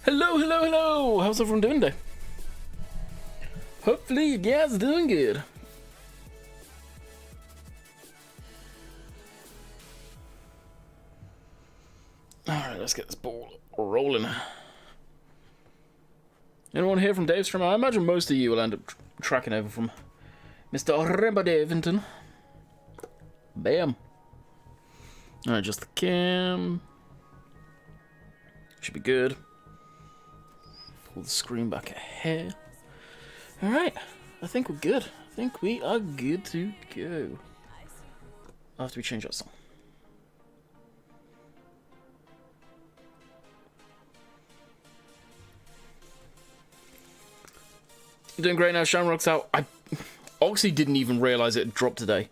Hello, hello, hello! How's everyone doing today? Hopefully you guys are doing good. Alright, let's get this ball rolling. Anyone here from Dave's stream? I imagine most of you will end up tracking over from Mr. Remba Davington. Bam. Alright, just the cam. Should be good. Pull the screen back ahead. Alright, I think we're good. I think we are good to go. After we change our song. You're doing great now, Shamrock's out. I honestly didn't even realise it had dropped today.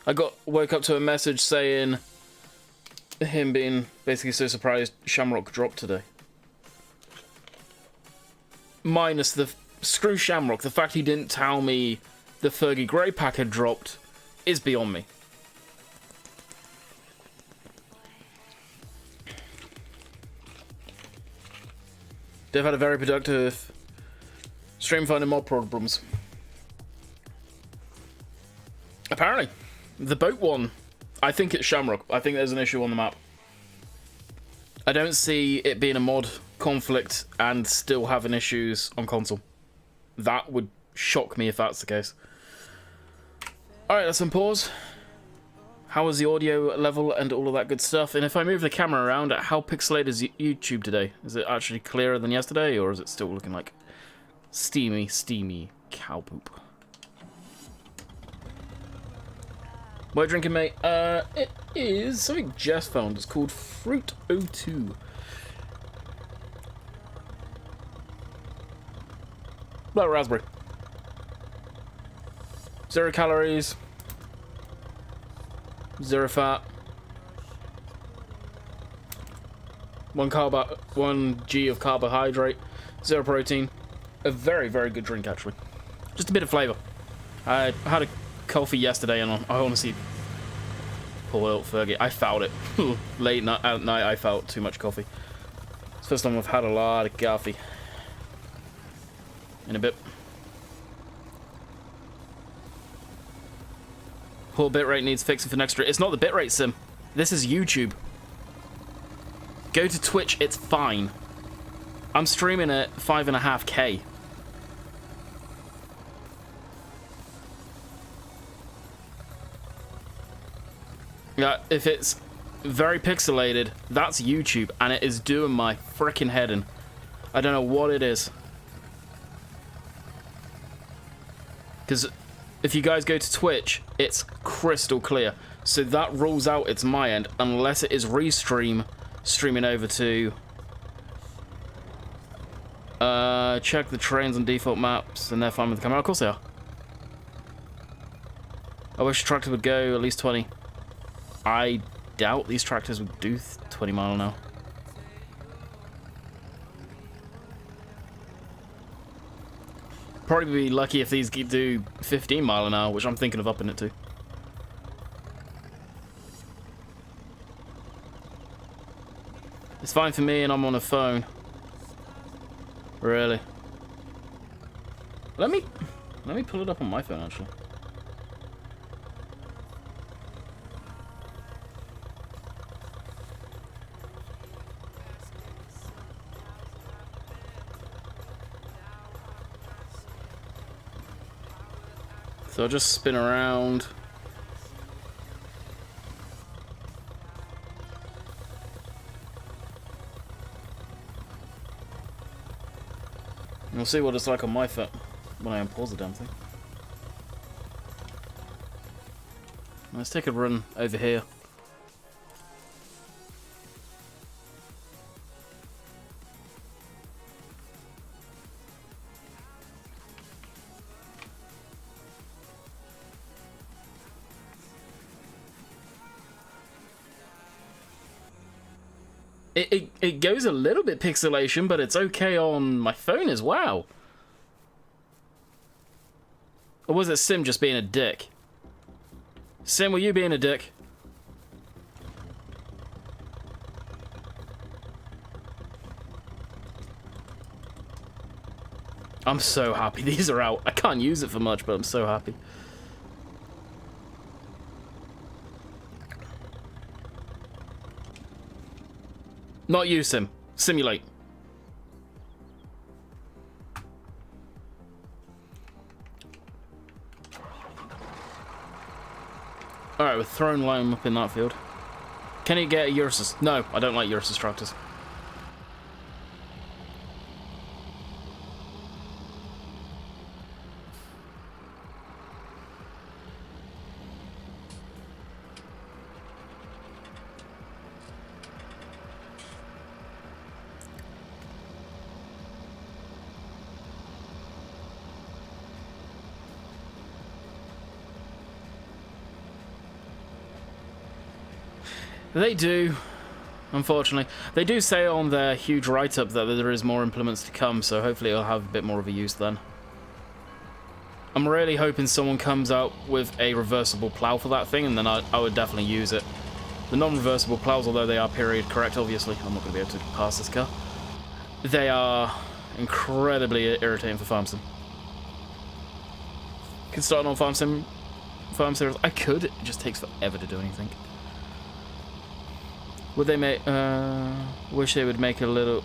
I woke up to a message saying him being basically so surprised Shamrock dropped today. Minus the screw Shamrock, the fact he didn't tell me the Fergie Grey pack had dropped is beyond me. They've had a very productive stream finding mod problems. Apparently, the boat one, I think it's Shamrock. I think there's an issue on the map. I don't see it being a mod conflict and still having issues on console. That would shock me if that's the case. Alright, let's unpause. How was the audio level and all of that good stuff? And if I move the camera around, how pixelated is YouTube today? Is it actually clearer than yesterday, or is it still looking like steamy cow poop? What are you drinking, mate? It is something Jess found. It's called Fruit 02. Black raspberry. 0 calories. 0 fat. 1 G of carbohydrate. 0 protein. A very, very good drink, actually. Just a bit of flavour. I had a coffee yesterday, and I honestly, poor old Fergie, I felt it. Late at night, I felt too much coffee. It's the first time I've had a lot of coffee. In a bit. Poor bitrate needs fixing for next. It's not the bitrate sim. This is YouTube. Go to Twitch, it's fine. I'm streaming at 5.5K. Yeah, if it's very pixelated, that's YouTube, and it is doing my frickin' head in. I don't know what it is. Because if you guys go to Twitch, it's crystal clear. So that rules out it's my end, unless it is streaming over to... check the trains on default maps, and they're fine with the camera. Of course they are. I wish tractors would go at least 20. I doubt these tractors would do 20 mile an hour. Probably be lucky if these do 15 mile an hour, which I'm thinking of upping it to. It's fine for me, and I'm on a phone. Really? Let me pull it up on my phone, actually. So I'll just spin around. We'll see what it's like on my foot when I unpause the damn thing. Let's take a run over here. It goes a little bit pixelation, but it's okay on my phone as well. Or was it Sim just being a dick? Sim, were you being a dick? I'm so happy these are out. I can't use it for much, but I'm so happy. Not you, Sim. Simulate. Alright, we're throwing Lime up in that field. Can he get a Ursus? No, I don't like Ursus tractors. They do, unfortunately. They do say on their huge write-up that there is more implements to come, so hopefully it'll have a bit more of a use then. I'm really hoping someone comes out with a reversible plow for that thing, and then I would definitely use it. The non-reversible plows, although they are period correct, obviously, I'm not going to be able to pass this car. They are incredibly irritating for farm sim. Can start on farm series. I could, it just takes forever to do anything. Would they make, wish they would make a little,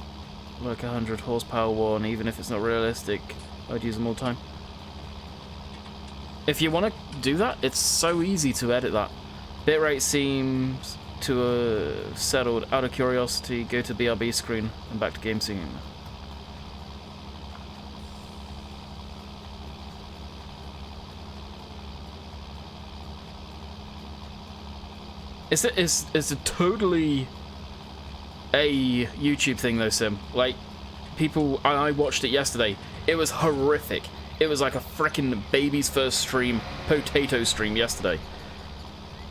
like 100 horsepower one, even if it's not realistic, I'd use them all the time. If you want to do that, it's so easy to edit that. Bitrate seems to have settled. Out of curiosity, go to BRB screen and back to game scene. It's a totally a YouTube thing though, Sim. Like, people, I watched it yesterday. It was horrific. It was like a freaking baby's first stream, potato stream yesterday.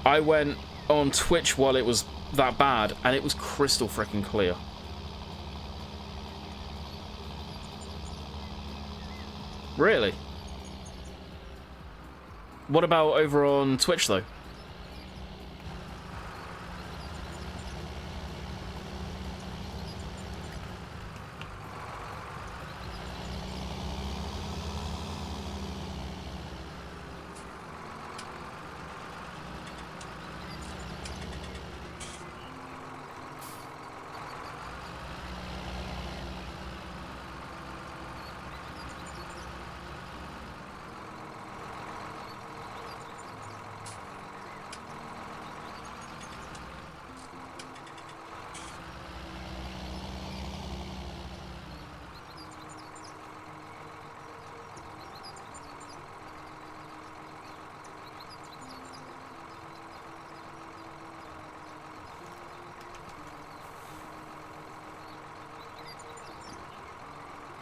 I went on Twitch while it was that bad, and it was crystal freaking clear. Really? What about over on Twitch though?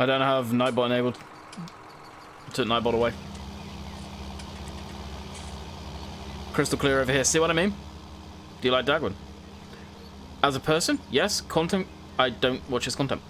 I don't have Nightbot enabled. I took Nightbot away. Crystal clear over here. See what I mean? Do you like Dagwood? As a person, yes. Content, I don't watch his content.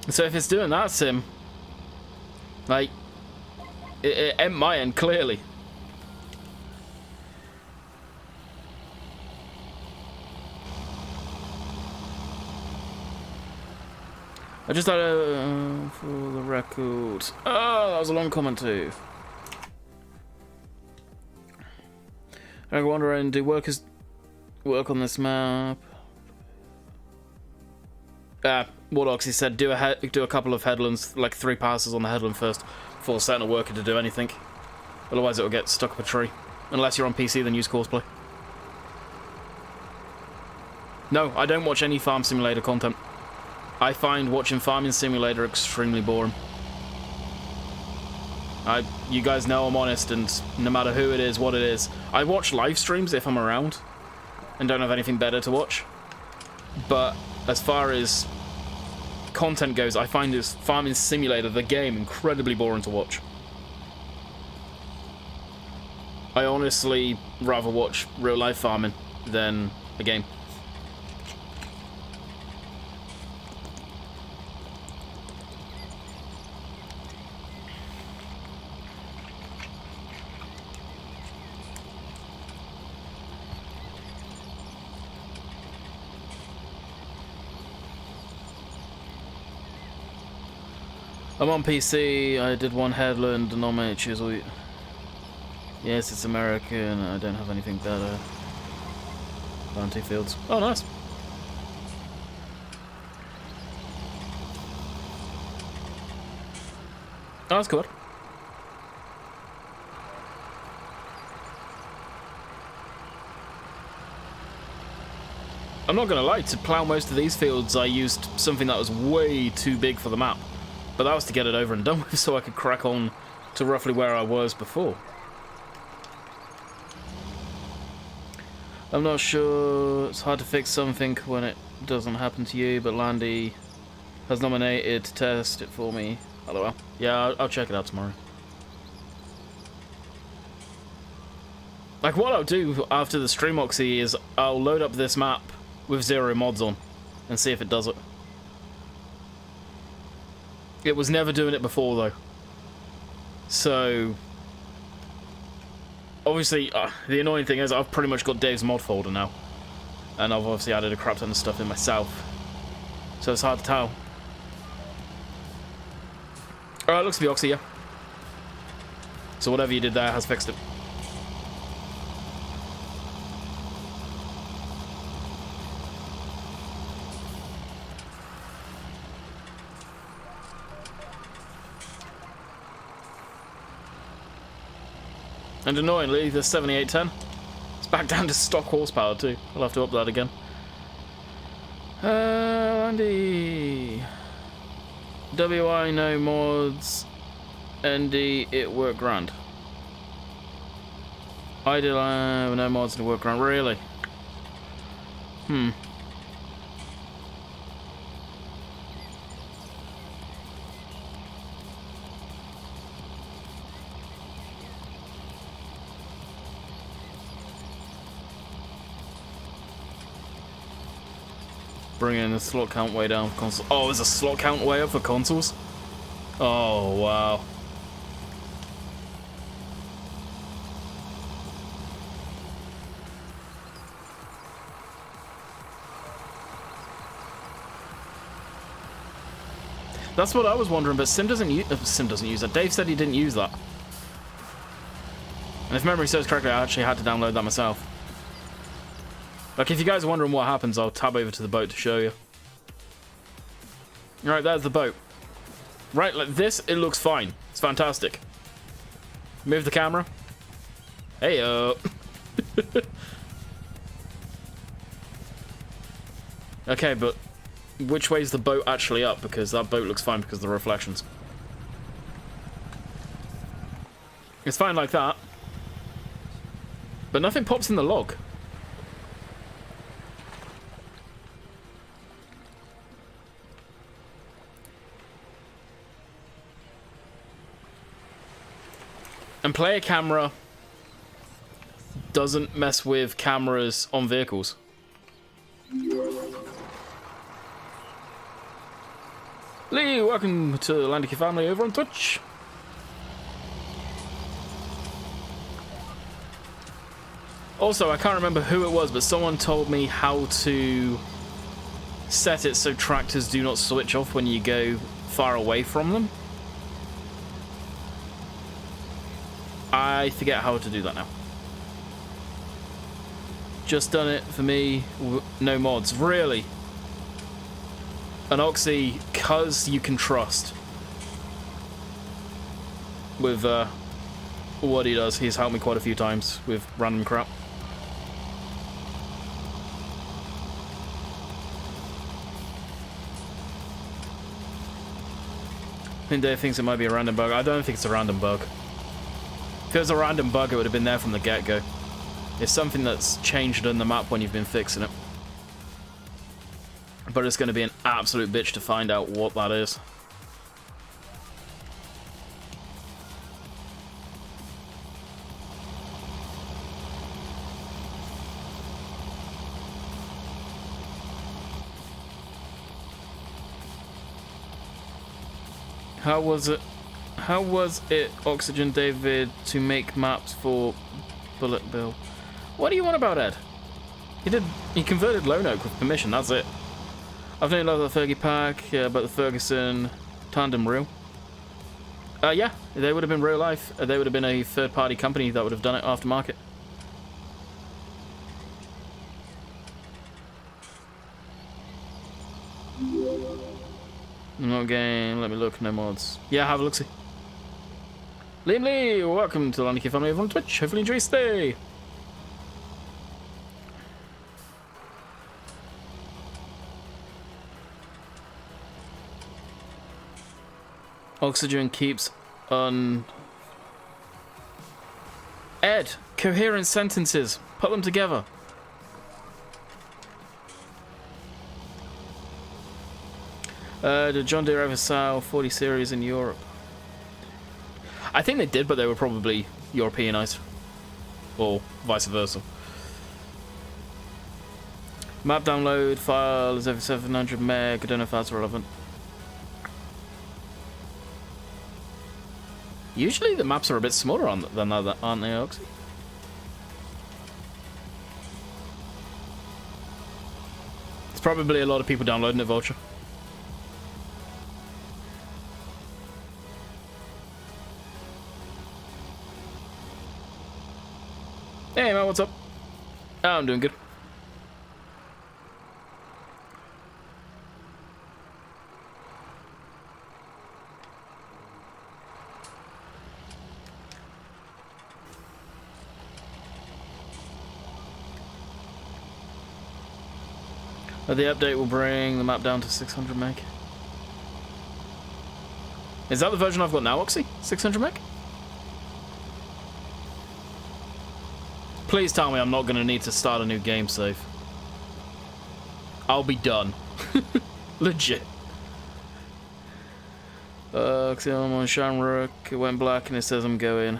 So if it's doing that, Sim, like, it at my end, clearly. I just had a... for the record... Oh, that was a long comment too. I wonder, and do workers work on this map? What Oxy said, do a couple of headlands, like 3 passes on the headland first, before setting a worker to do anything. Otherwise it will get stuck up a tree. Unless you're on PC, then use Courseplay. No, I don't watch any Farm Simulator content. I find watching Farming Simulator extremely boring. You guys know I'm honest, and no matter who it is, what it is. I watch live streams if I'm around, and don't have anything better to watch. But as far as content goes, I find this Farming Simulator, the game, incredibly boring to watch. I honestly rather watch real life farming than a game. I'm on PC, I did one headland, and all my choose. Yes, it's American, I don't have anything better. Bounty fields. Oh, nice. Oh, that's good. I'm not gonna lie, to plough most of these fields I used something that was way too big for the map. But that was to get it over and done with so I could crack on to roughly where I was before. I'm not sure, it's hard to fix something when it doesn't happen to you, but Landy has nominated to test it for me. LOL. Yeah, I'll check it out tomorrow. Like, what I'll do after the stream Oxy is I'll load up this map with 0 mods on and see if it does it. It was never doing it before, though. So, obviously, the annoying thing is I've pretty much got Dave's mod folder now. And I've obviously added a crap ton of stuff in myself. So it's hard to tell. Alright, looks to be Oxy, yeah. So whatever you did there has fixed it. And annoyingly, the 7810, it's back down to stock horsepower too. I'll have to up that again. Andy. WI no mods. ND it worked grand. I did no mods and it worked grand. Really? Bringing the slot count way down for consoles. Oh, is a slot count way up for consoles? Oh, wow. That's what I was wondering, but Sim doesn't use that. Dave said he didn't use that. And if memory serves correctly, I actually had to download that myself. Like, if you guys are wondering what happens, I'll tab over to the boat to show you. Alright, there's the boat. Right, like this, it looks fine. It's fantastic. Move the camera. Hey-o. Okay, but which way's the boat actually up? Because that boat looks fine because of the reflections. It's fine like that. But nothing pops in the log. And player camera doesn't mess with cameras on vehicles. Lee, welcome to the Landicky family over on Twitch. Also, I can't remember who it was, but someone told me how to set it so tractors do not switch off when you go far away from them. I forget how to do that now. Just done it for me, no mods. Really? An Oxy, cuz you can trust with what he does. He's helped me quite a few times with random crap. I think Dave thinks it might be a random bug. I don't think it's a random bug. If it was a random bug, it would have been there from the get-go. It's something that's changed in the map when you've been fixing it. But it's going to be an absolute bitch to find out what that is. How was it, Oxygen David, to make maps for Bullet Bill? What do you want about Ed? He converted Lone Oak with permission, that's it. I've known a lot of the Fergie pack, about the Ferguson tandem reel. Yeah, they would have been real life. They would have been a third-party company that would have done it aftermarket. No game, let me look, no mods. Yeah, have a look-see. Liam Lee, welcome to the Landy family over on Twitch. Hopefully enjoy your stay. Oxygen keeps on... Ed, coherent sentences. Put them together. Did John Deere ever sell 40 series in Europe? I think they did, but they were probably Europeanized. Or vice versa. Map download file is over 700 meg. I don't know if that's relevant. Usually the maps are a bit smaller than that, aren't they, Oxy? It's probably a lot of people downloading it, Vulture. Hey man, what's up? Oh, I'm doing good. The update will bring the map down to 600 meg. Is that the version I've got now, Oxy? 600 meg? Please tell me I'm not going to need to start a new game save. I'll be done. Legit. Oxy, I'm on Shamrock. It went black and it says I'm going.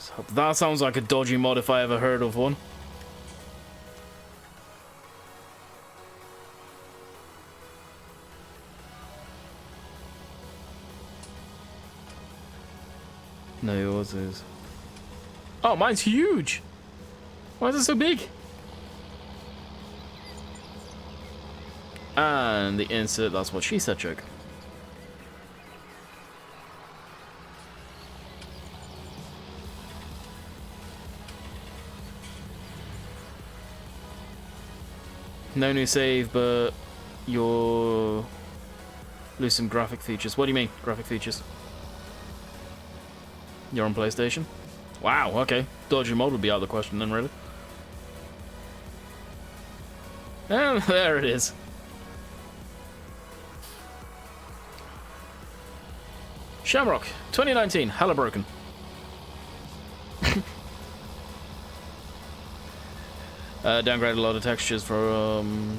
So that sounds like a dodgy mod if I ever heard of one. No, yours is. Oh, mine's huge! Why is it so big? And the insert, that's what she said, joke. No new save, but you'll lose some graphic features. What do you mean, graphic features? You're on PlayStation? Wow, okay. Dodgy mode would be out of the question then, really. And there it is. Shamrock, 2019, hella broken. Downgraded a lot of textures from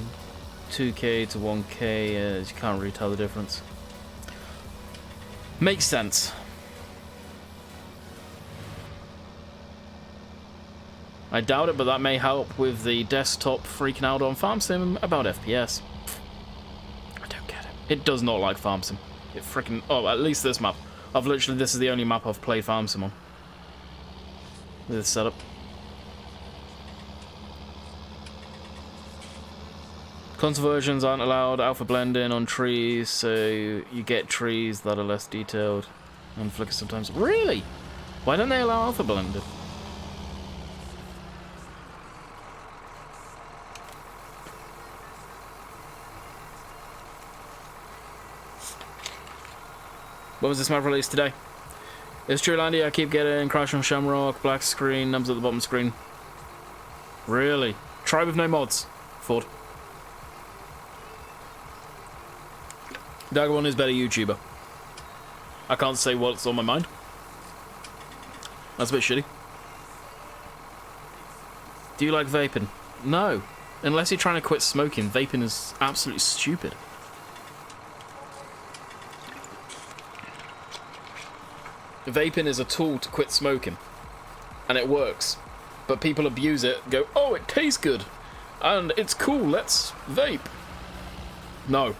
2K to 1K, as you can't really tell the difference. Makes sense. I doubt it, but that may help with the desktop freaking out on Farm Sim about FPS. I don't get it. It does not like Farm Sim. It freaking... Oh, at least this map. This is the only map I've played Farm Sim on. With this setup. Console versions aren't allowed alpha blending on trees, so you get trees that are less detailed and flicker sometimes. Really? Why don't they allow alpha blending? When was this map released? Today? It's true, Landy. I keep getting crash on Shamrock, black screen, numbers at the bottom screen. Really? Try with no mods, Ford. Dagger1 is better YouTuber. I can't say what's on my mind. That's a bit shitty. Do you like vaping? No. Unless you're trying to quit smoking, vaping is absolutely stupid. Vaping is a tool to quit smoking. And it works. But people abuse it, go, oh, it tastes good. And it's cool, let's vape. No.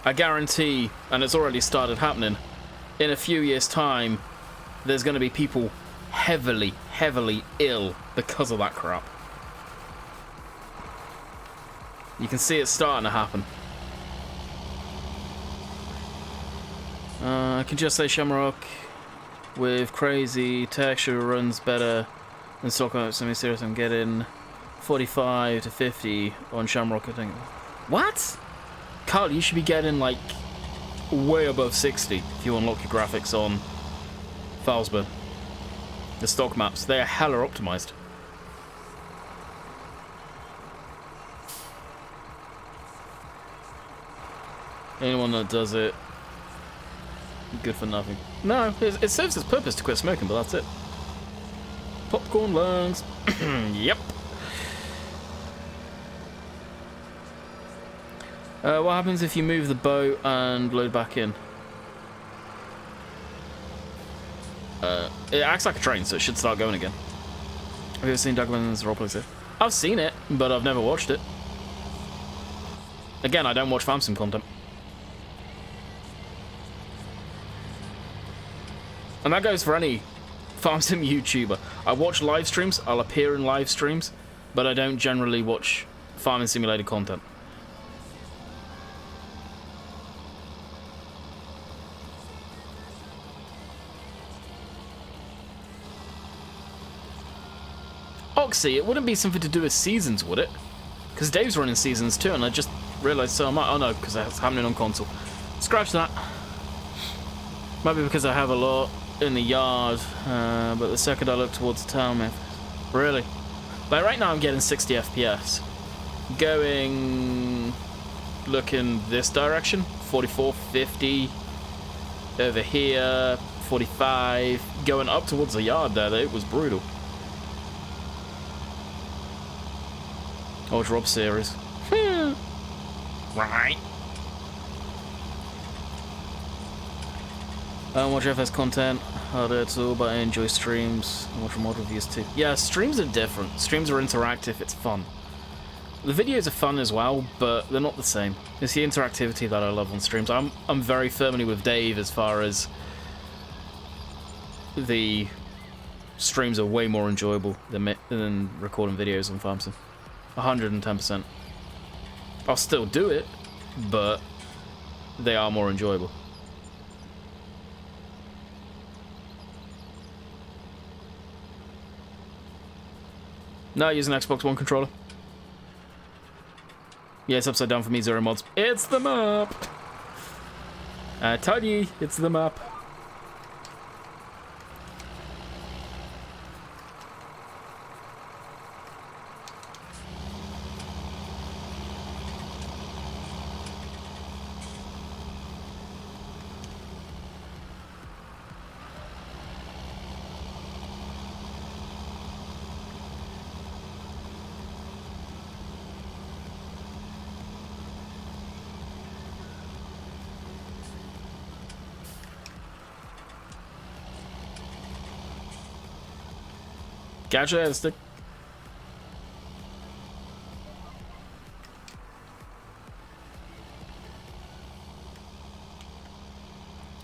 I guarantee, and it's already started happening, in a few years' time, there's going to be people heavily, heavily ill because of that crap. You can see it starting to happen. I can just say Shamrock with crazy texture runs better than stock out. Semi serious. I'm getting 45 to 50 on Shamrock, I think. What? Carl, you should be getting like way above 60 if you unlock your graphics on Falsburn. The stock maps, they are hella optimized. Anyone that does it, good for nothing. No, it serves its purpose to quit smoking, but that's it. Popcorn lungs. Yep. What happens if you move the boat and load back in? It acts like a train, so it should start going again. Have you ever seen Douglas roleplay? I've seen it, but I've never watched it. Again, I don't watch FarmSim content. And that goes for any FarmSim YouTuber. I watch live streams, I'll appear in live streams, but I don't generally watch Farming Simulator content. Oxy, it wouldn't be something to do with seasons, would it? Because Dave's running seasons too, and I just realised so am I. Oh no, because it's happening on console. Scratch that. Might be because I have a lot in the yard, but the second I look towards the town, man. Really? Like right now I'm getting 60 FPS. Looking this direction, 44, 50. Over here, 45. Going up towards the yard there, it was brutal. Oh, it's Rob's series. Right. I don't watch FS content, I do it all, but I enjoy streams. I watch mod reviews too. Yeah, streams are different. Streams are interactive, it's fun. The videos are fun as well, but they're not the same. It's the interactivity that I love on streams. I'm very firmly with Dave as far as the streams are way more enjoyable than recording videos on FarmSim. 110%. I'll still do it, but they are more enjoyable. No, I use an Xbox One controller. Yeah, it's upside down for me, zero mods. It's the map! I told you, it's the map. Gotcha, stick.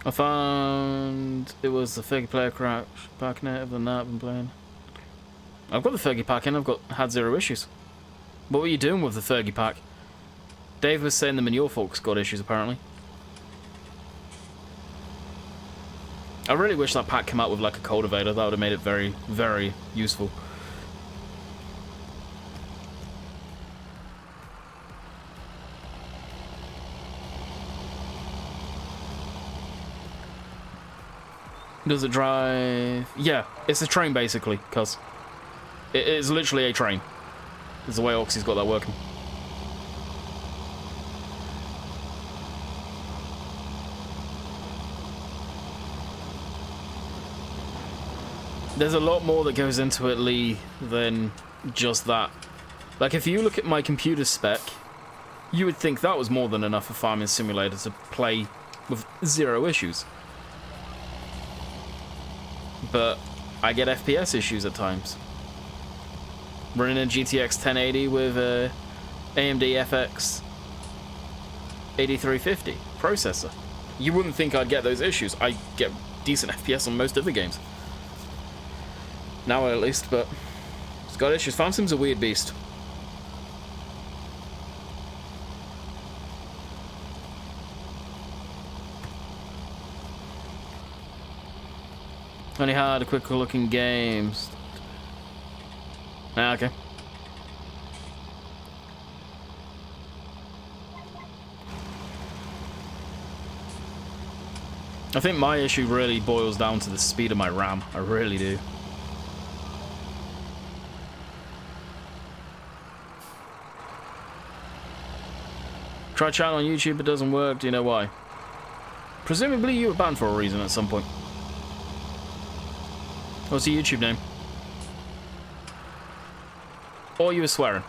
I found it was the Fergie player crash pack net of the night I've been playing. I've got the Fergie pack in, had zero issues. What were you doing with the Fergie pack? Dave was saying the manure fork's got issues, apparently. I really wish that pack came out with like a cultivator. That would have made it very, very useful. Does it drive? Yeah, it's a train basically, cuz it is literally a train. Is the way Oxy's got that working. There's a lot more that goes into it, Lee, than just that. Like, if you look at my computer spec, you would think that was more than enough for Farming Simulator to play with 0 issues. But I get FPS issues at times. Running a GTX 1080 with a AMD FX 8350 processor. You wouldn't think I'd get those issues. I get decent FPS on most other games. Now at least, but it's got issues. Farm Sim's a weird beast. Only had a quick look in games. Ah, okay. I think my issue really boils down to the speed of my RAM. I really do. Try chatting on YouTube, it doesn't work. Do you know why? Presumably you were banned for a reason at some point. What's your YouTube name? Or you were swearing.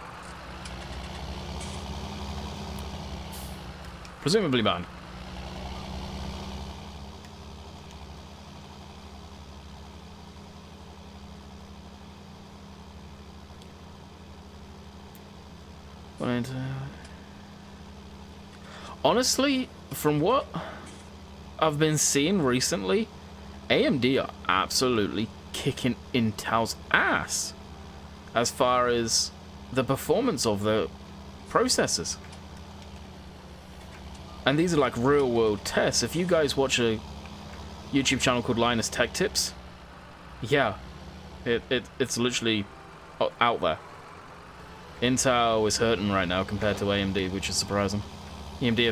Presumably banned. Honestly, from what I've been seeing recently, AMD are absolutely kicking Intel's ass as far as the performance of the processors. And these are like real world tests. If you guys watch a YouTube channel called Linus Tech Tips, yeah, it's literally out there. Intel is hurting right now compared to AMD, which is surprising. AMD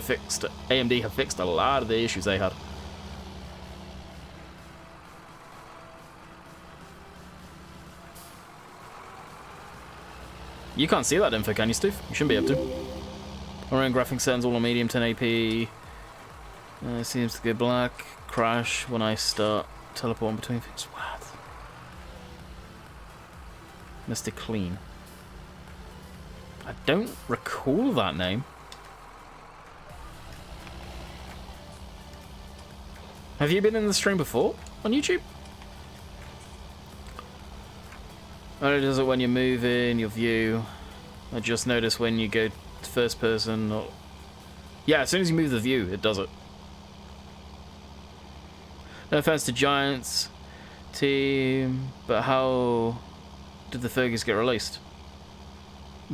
have fixed a lot of the issues they had. You can't see that info, can you, Steve? You shouldn't be able to. Running graphics settings all on medium 1080p. Seems to go black. Crash when I start teleporting between things. What? Mr. Clean. I don't recall that name. Have you been in the stream before on YouTube? Only does it when you move in your view. I just noticed when you go to first person. Or... yeah, as soon as you move the view, it does it. No offense to Giants team, but how did the Fergies get released?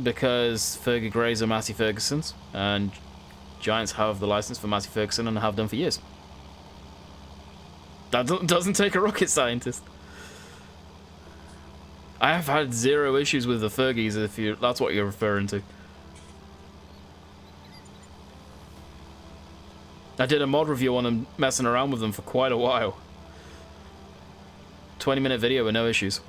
Because Fergie Greys are Massey Ferguson's, and Giants have the license for Massey Ferguson and have done for years. That doesn't take a rocket scientist. I have had 0 issues with the Fergies, if that's what you're referring to. I did a mod review on them, messing around with them for quite a while. 20-minute video with no issues.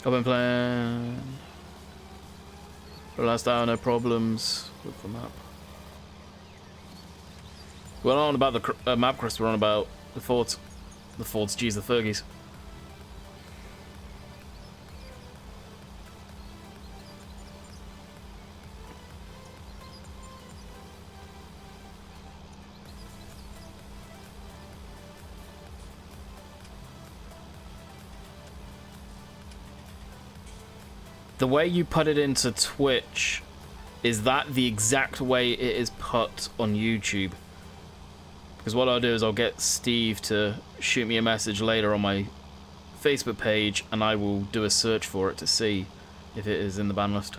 I've been playing for the last hour, no problems with the map. We're not on about the map quest, we're on about the forts. The forts, geez, the Fergies. The way you put it into Twitch is that the exact way it is put on YouTube? Because what I'll do is I'll get Steve to shoot me a message later on my Facebook page, and I will do a search for it to see if it is in the ban list.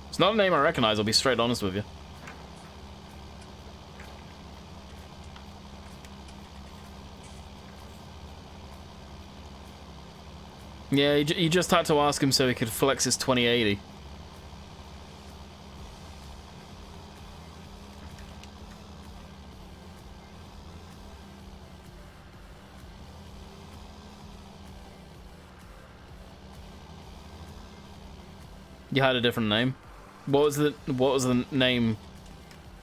It's not a name I recognize, I'll be straight honest with you. Yeah, you just had to ask him so he could flex his 2080. You had a different name. What was the name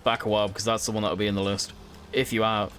back a while? Because that's the one that'll be in the list. If you have.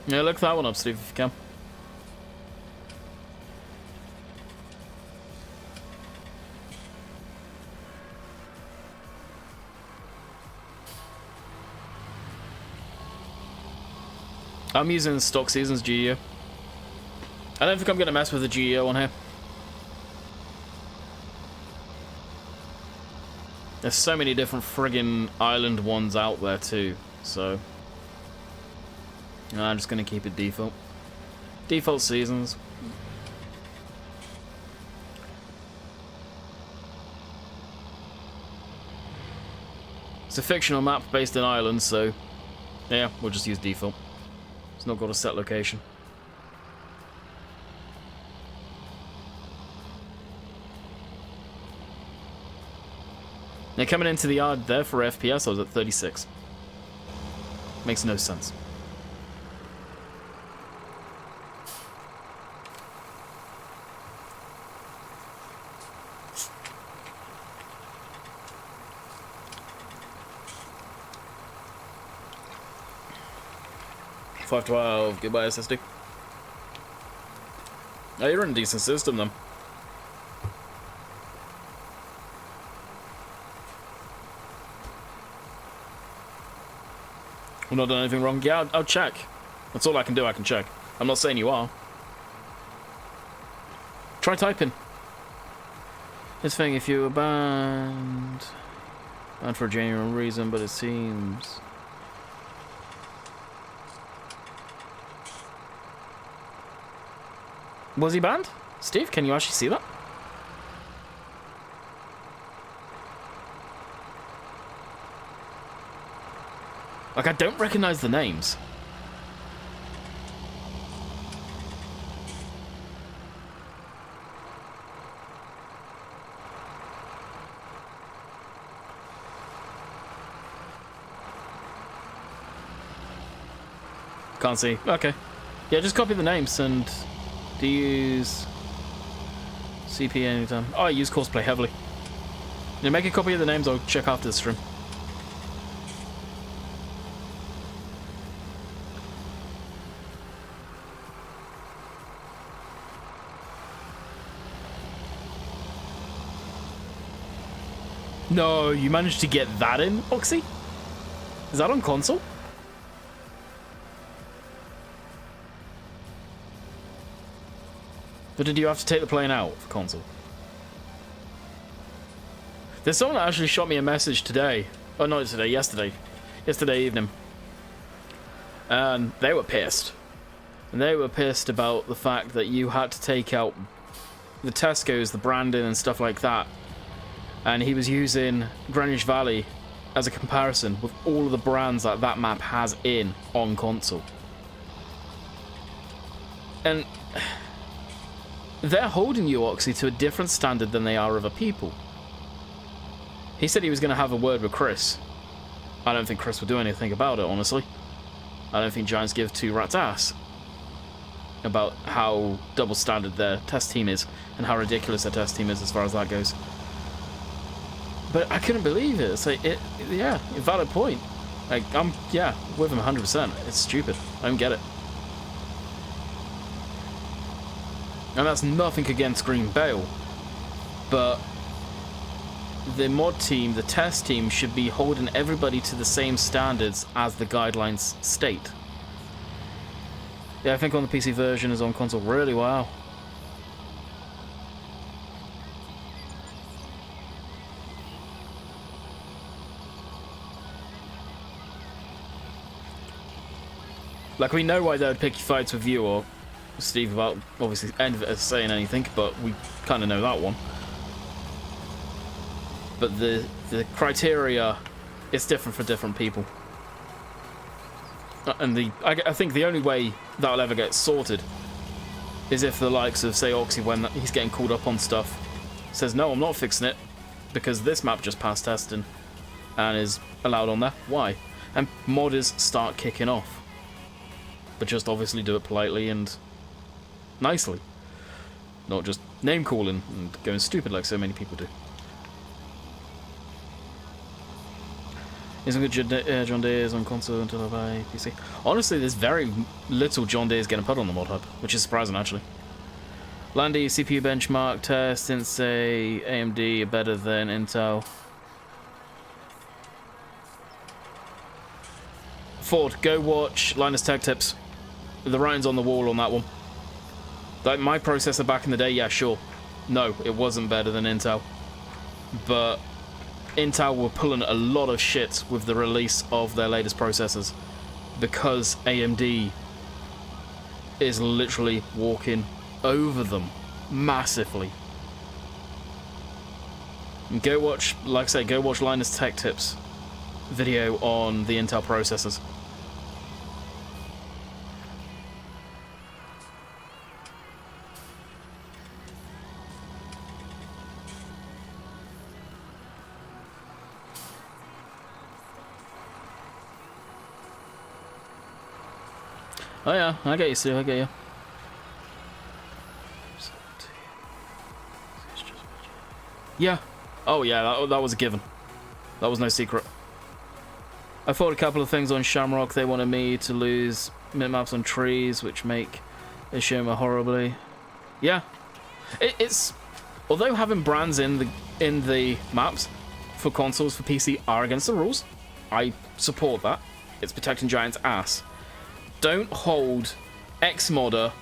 Yeah, look that one up, Steve, if you can. I'm using stock seasons GEO. I don't think I'm going to mess with the GEO on here. There's so many different friggin' island ones out there too, so... I'm just going to keep it default. Default seasons. It's a fictional map based in Ireland, so yeah, we'll just use default. It's not got a set location. Now coming into the yard there for FPS, I was at 36. Makes no sense. $512, goodbye SSD. Oh, you're in a decent system then. We've not done anything wrong. Yeah, I'll check. That's all I can do, I can check. I'm not saying you are. Try typing. This thing, if you were banned for a genuine reason, but it seems... Was he banned? Steve, can you actually see that? Like, I don't recognize the names. Can't see. Okay. Yeah, just copy the names and... Do you use CP anytime? Oh, I use cosplay heavily. Yeah, make a copy of the names, I'll check after the stream. No, you managed to get that in, Oxy? Is that on console? But did you have to take the plane out for console? There's someone that actually shot me a message today. Oh, not today, yesterday. Yesterday evening. And they were pissed. And they were pissed about the fact that you had to take out the Tesco's, the branding and stuff like that. and he was using Greenwich Valley as a comparison with all of the brands that that map has on console. And they're holding you, Oxy, to a different standard than they are other people. He said he was going to have a word with Chris. I don't think Chris will do anything about it, honestly. I don't think Giants give two rats' ass about how double standard their test team is and how ridiculous their test team is as far as that goes. But I couldn't believe it. It's like, yeah, valid point. Like, I'm with him 100%. It's stupid. I don't get it. And that's nothing against Green Bale, but the mod team, the test team, should be holding everybody to the same standards as the guidelines state. Yeah, I think on the PC version is on console really well. Like, we know why they would pick fights with you or Steve about, obviously, end of it as saying anything, but we kind of know that one. But the criteria is different for different people. And I think the only way that'll ever get sorted is if the likes of, say, Oxy, when he's getting called up on stuff, says, no, I'm not fixing it, because this map just passed testing and is allowed on there. Why? And modders start kicking off. But just obviously do it politely and nicely. Not just name-calling and going stupid like so many people do. Isn't good John Deere's on console until I buy PC? Honestly, there's very little John Deere's getting put on the mod hub, which is surprising, actually. Landy, CPU benchmark test didn't say AMD are better than Intel. Ford, go watch Linus Tech Tips. The writing's on the wall on that one. Like, my processor back in the day, yeah, sure. No, it wasn't better than Intel. But Intel were pulling a lot of shit with the release of their latest processors because AMD is literally walking over them massively. And go watch, like I say, go watch Linus Tech Tips video on the Intel processors. Oh yeah, I get you, Sue, I get you. Yeah. Oh yeah, that was a given. That was no secret. I thought a couple of things on Shamrock. They wanted me to lose minimaps on trees, which make it shimmer horribly. Yeah. It's... Although having brands in the maps for consoles, for PC, are against the rules, I support that. It's protecting Giant's ass. Don't hold X modder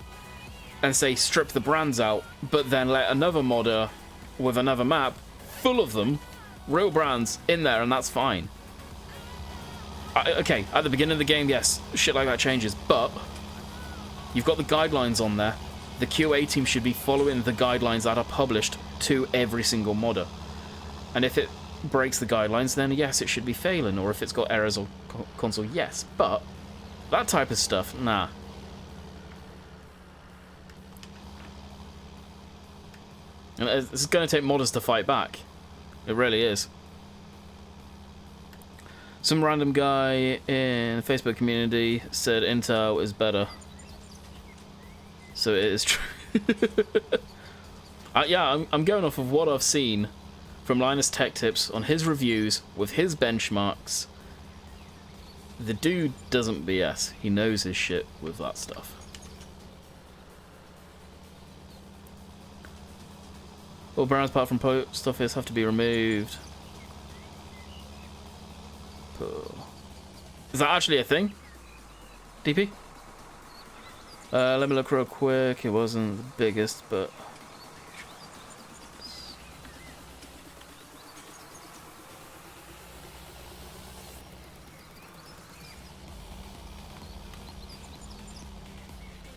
and say strip the brands out, but then let another modder with another map full of them, real brands, in there, and that's fine. Okay, at the beginning of the game, yes, shit like that changes, but you've got the guidelines on there. The QA team should be following the guidelines that are published to every single modder. And if it breaks the guidelines, then yes, it should be failing, or if it's got errors on console, yes, but that type of stuff, nah. And it's going to take modders to fight back. It really is. Some random guy in the Facebook community said Intel is better. So it is true. Yeah, I'm going off of what I've seen from Linus Tech Tips on his reviews with his benchmarks. The dude doesn't BS. He knows his shit with that stuff. All brands apart from post office have to be removed. Is that actually a thing? DP? Let me look real quick. It wasn't the biggest, but...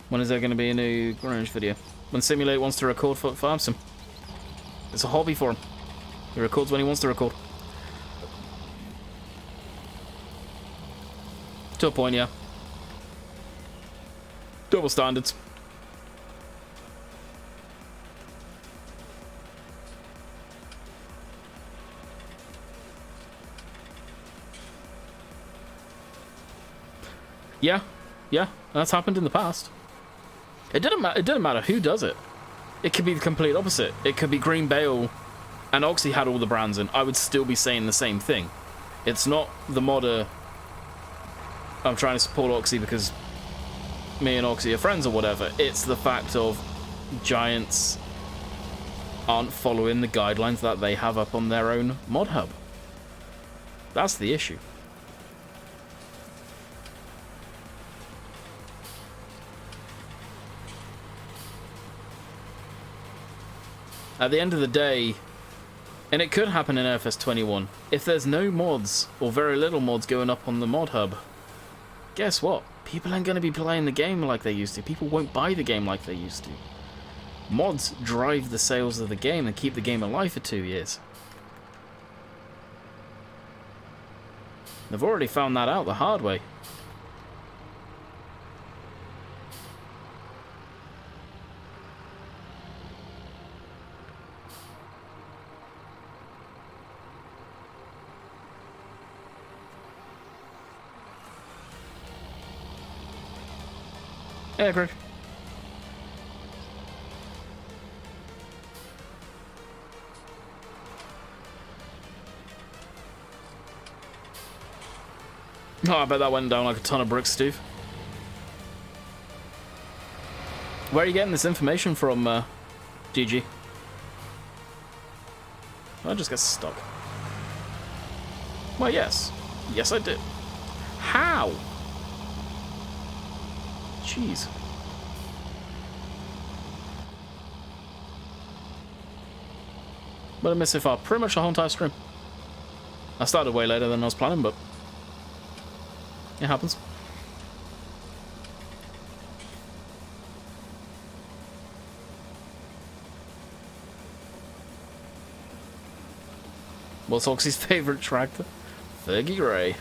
When is there going to be a new Grunge video? When Simulate wants to record Foot Farmson. It's a hobby for him. He records when he wants to record. To a point, yeah. Double standards. Yeah, that's happened in the past. It didn't matter who does it. It could be the complete opposite. It could be Green Bale and Oxy had all the brands in. I would still be saying the same thing. It's not the modder. I'm trying to support Oxy because me and Oxy are friends or whatever. It's the fact of Giants aren't following the guidelines that they have up on their own mod hub. That's the issue. At the end of the day, and it could happen in FS 21, if there's no mods, or very little mods going up on the mod hub, guess what? People aren't going to be playing the game like they used to. People won't buy the game like they used to. Mods drive the sales of the game and keep the game alive for 2 years. They've already found that out the hard way. Yeah, Greg. Oh, I bet that went down like a ton of bricks, Steve. Where are you getting this information from, GG? I just get stuck. Well, yes. Yes, I did. How? Jeez. But I missed it far. Pretty much the whole entire stream. I started way later than I was planning, but it happens. What's Oxy's favorite tractor? Fergie Ray.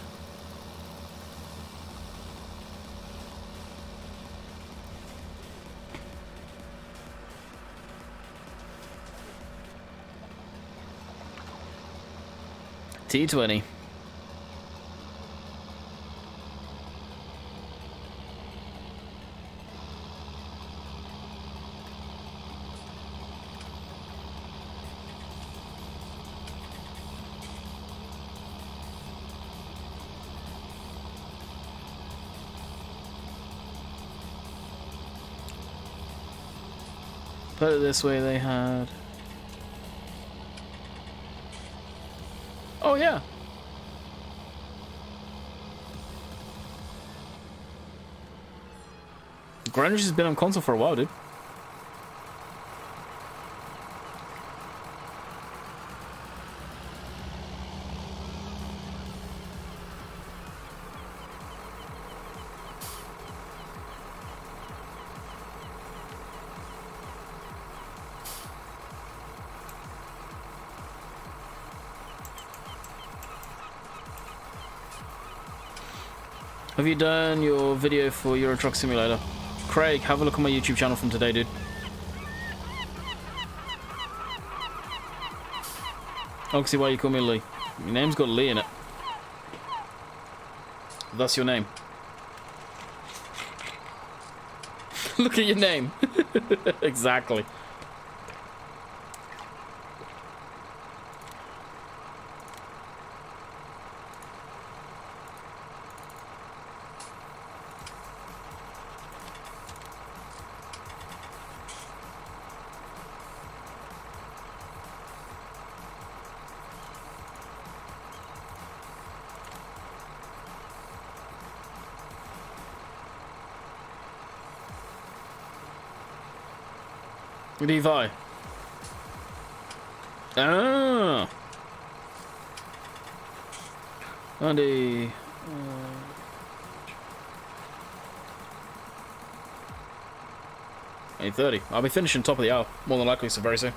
T20. Put it this way, they had... Oh, yeah. Grunge has been on console for a while, dude. Have you done your video for Euro Truck Simulator? Craig, have a look on my YouTube channel from today, dude. Oxy, why you call me Lee? Your name's got Lee in it. That's your name. Look at your name. Exactly. Levi. Ah. Andy. 8:30. I'll be finishing top of the hour, more than likely, so very soon.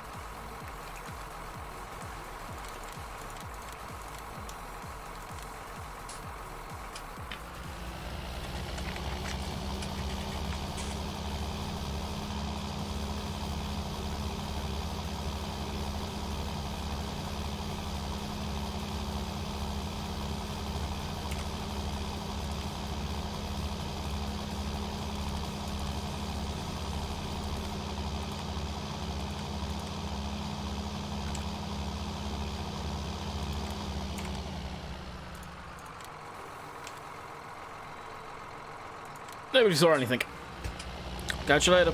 Nobody saw anything. Catch you later.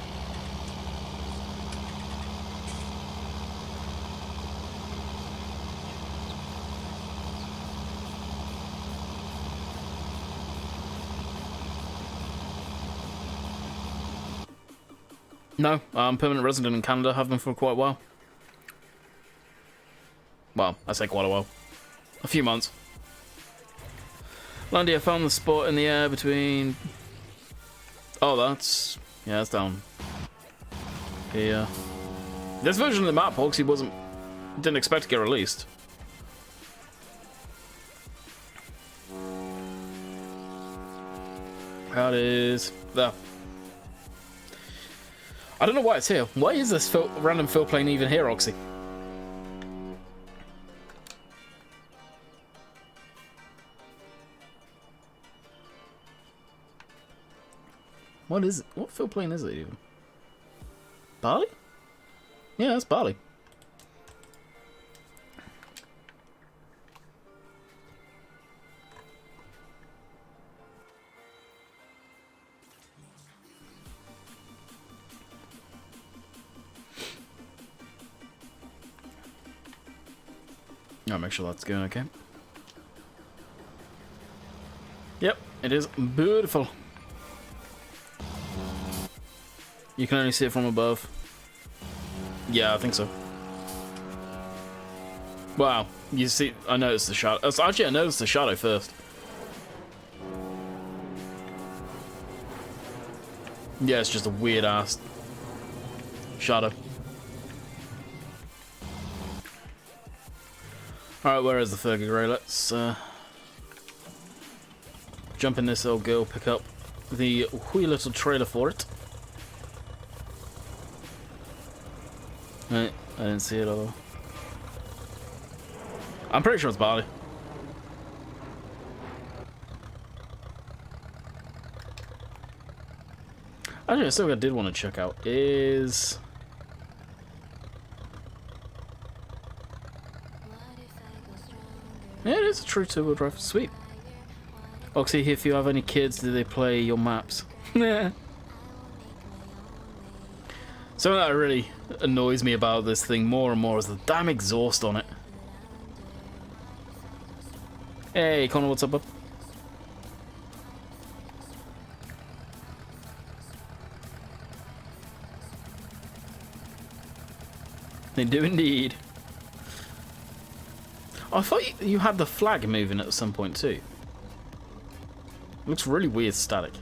No, I'm permanent resident in Canada. Have been for quite a while. Well, I say quite a while. A few months. Landy, I found the spot in the air between... Oh, that's... Yeah, that's down here. This version of the map, Hoxie didn't expect to get released. That is... There. I don't know why it's here. Why is this random fill plane even here, Oxy? What is it? What fill plane is it even? Barley? Yeah, that's barley. I'll make sure that's going okay. Yep, it is beautiful. You can only see it from above. Yeah, I think so. Wow, you see, I noticed the shadow. Actually, I noticed the shadow first. Yeah, it's just a weird ass shadow. Alright, where is the Fergie Grey? Let's jump in this old girl, pick up the wee little trailer for it. Right, I didn't see it all. I'm pretty sure it's barley. Actually, something I did want to check out is... Yeah, it is a true two-wheel drive. Sweet. Oxy, if you have any kids, do they play your maps? Something that really annoys me about this thing more and more is the damn exhaust on it. Hey, Connor, what's up, bud? They do indeed. I thought you had the flag moving at some point too. Looks really weird static.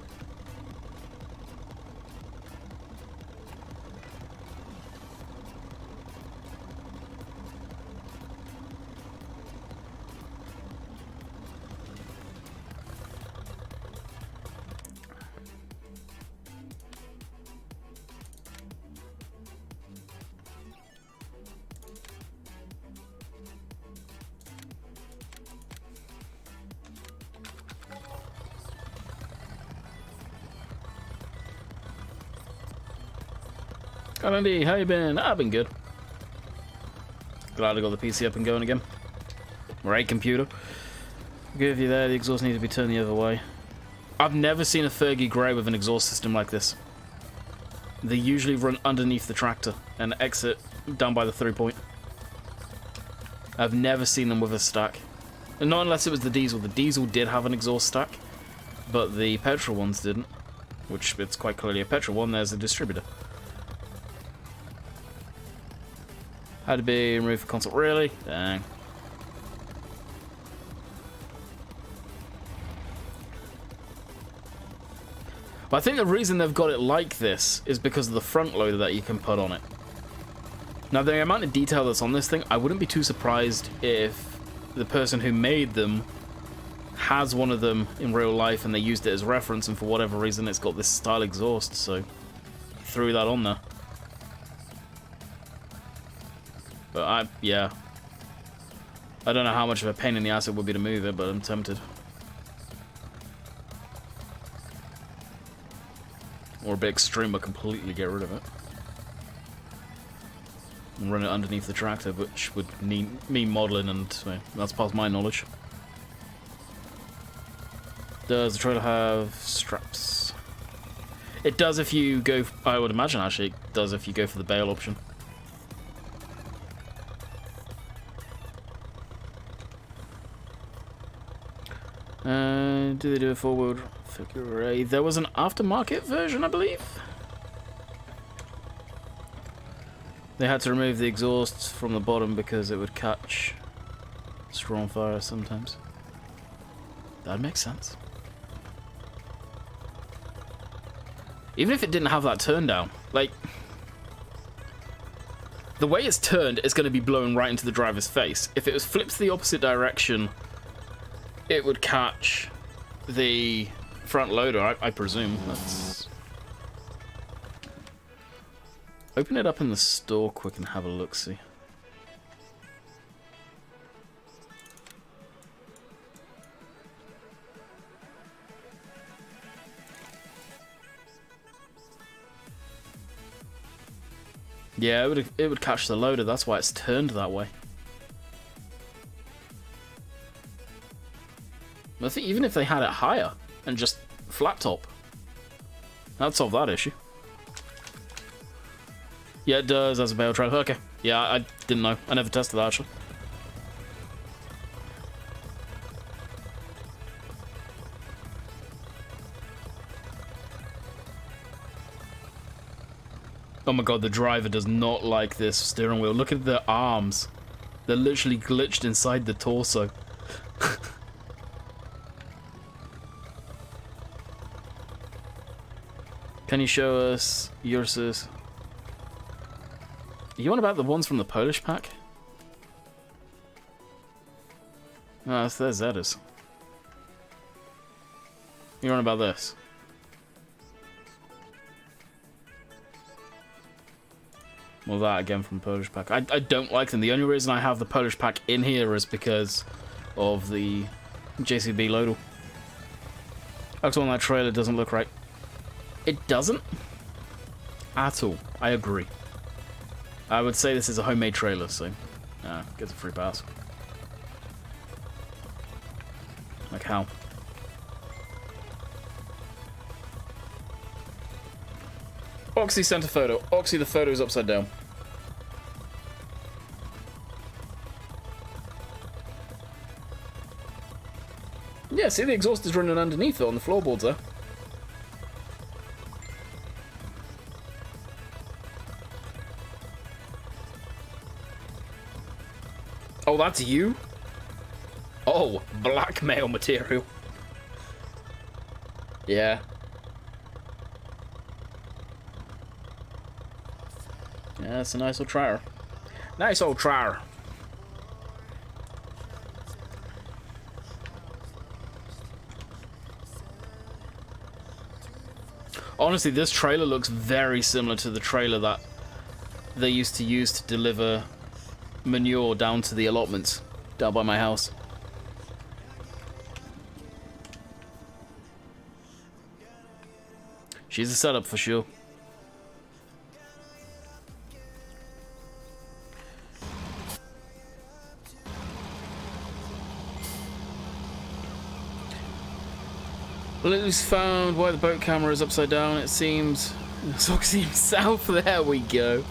Andy, how you been? I've been good. Glad I got the PC up and going again. Right, computer. Good of you there. The exhaust needs to be turned the other way. I've never seen a Fergie Grey with an exhaust system like this. They usually run underneath the tractor and exit down by the 3-point. I've never seen them with a stack. And not unless it was the diesel. The diesel did have an exhaust stack, but the petrol ones didn't. Which, it's quite clearly a petrol one. There's a distributor. Had to be removed for console. Really? Dang. But I think the reason they've got it like this is because of the front loader that you can put on it. Now, the amount of detail that's on this thing, I wouldn't be too surprised if the person who made them has one of them in real life and they used it as reference, and for whatever reason it's got this style exhaust, so threw that on there. But yeah. I don't know how much of a pain in the ass it would be to move it, but I'm tempted. Or a bit extreme, but completely get rid of it. And run it underneath the tractor, which would need me modelling, and well, that's past my knowledge. Does the trailer have straps? It does if you go... I would imagine, actually, it does if you go for the bail option. Do they do a forward figure eight? There was an aftermarket version, I believe. They had to remove the exhausts from the bottom because it would catch strong fire sometimes. That makes sense. Even if it didn't have that turn down, like, the way it's turned is going to be blown right into the driver's face. If it was flipped the opposite direction, it would catch the front loader, I presume. Let's open it up in the store quick and have a look-see. Yeah, it would catch the loader. That's why it's turned that way. I think even if they had it higher and just flat top, that'd solve that issue. Yeah, it does as a bail trailer. Okay. Yeah, I didn't know. I never tested that actually. Oh my god, the driver does not like this steering wheel. Look at the arms. They're literally glitched inside the torso. Can you show us yours? You want about the ones from the Polish pack? No, they're Zetas. You want about this? Well, that again from Polish pack. I don't like them. The only reason I have the Polish pack in here is because of the JCB loader. Actually, on that trailer doesn't look right. It doesn't at all. I agree. I would say this is a homemade trailer, so gets a free pass. Like how? Oxy sent a photo. Oxy, the photo is upside down. Yeah, see the exhaust is running underneath it on the floorboards there. Oh, that's you? Oh, blackmail material. Yeah. Yeah, it's a nice old trailer. Nice old trailer. Honestly, this trailer looks very similar to the trailer that they used to use to deliver manure down to the allotments down by my house. She's a setup for sure. Linus found why the boat camera is upside down. It seems Soxy himself. There we go.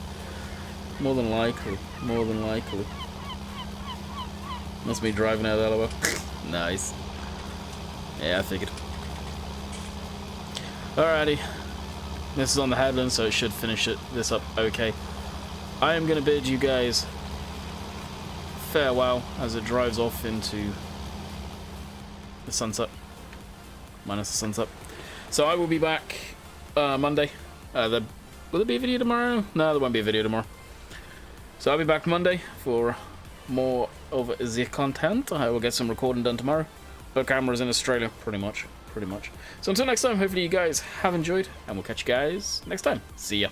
More than likely. More than likely. Must be driving out of Delaware. Nice. Yeah, I figured. Alrighty. This is on the headland, so it should finish this up okay. I am going to bid you guys farewell as it drives off into the sunset. Minus the sunset. So I will be back Monday. Will there be a video tomorrow? No, there won't be a video tomorrow. So I'll be back Monday for more of the content. I will get some recording done tomorrow. But camera's in Australia, pretty much. So until next time, hopefully you guys have enjoyed, and we'll catch you guys next time. See ya.